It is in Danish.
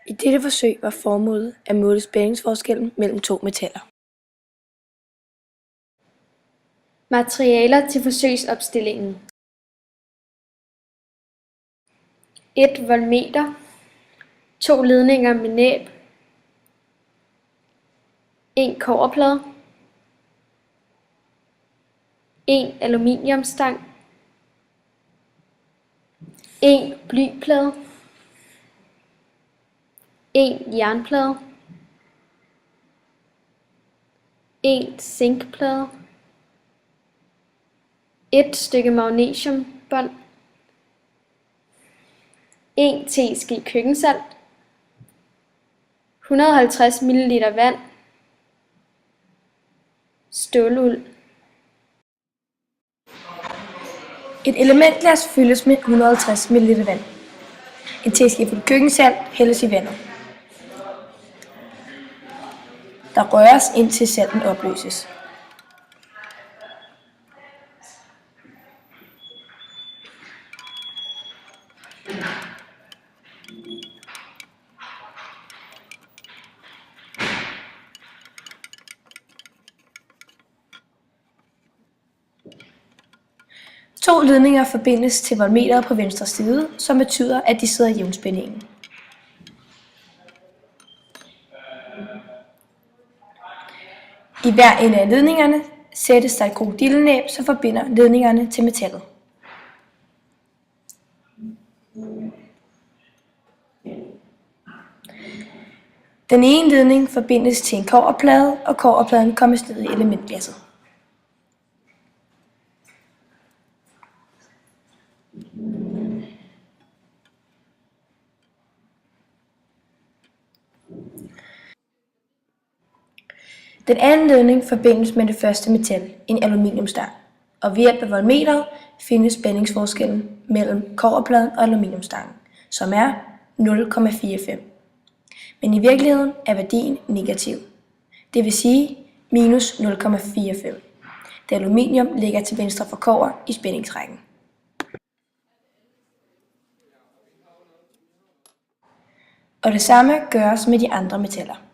I dette forsøg var formålet at måle spændingsforskellen mellem to metaller. Materialer til forsøgsopstillingen: 1 voltmeter, 2 ledninger med næb, 1 kobberplade, 1 aluminiumsstang, 1 blyplade, 1 jernplade, 1 zinkplade, 1 stykke magnesiumbånd, 1 teske køkkensalt, 150 ml vand, ståluld. Et elementglas fyldes med 150 ml vand. En teskefuld køkkensalt hældes i vandet. Der røres indtil salten opløses. To ledninger forbindes til voltmeteret på venstre side, som betyder, at de sidder i jævnspændingen. I hver ende af ledningerne sættes der et krokodillenæb, som forbinder ledningerne til metallet. Den ene ledning forbindes til en kobberplade, og kobberpladen kommes ned i elementglasset. Den anden ledning forbindes med det første metal, en aluminiumsstang, og ved hjælp af voltmeteret findes spændingsforskellen mellem kobberpladen og aluminiumsstangen, som er 0,45. Men i virkeligheden er værdien negativ, det vil sige minus 0,45, da aluminium ligger til venstre for kobber i spændingsrækken. Og det samme gøres med de andre metaller.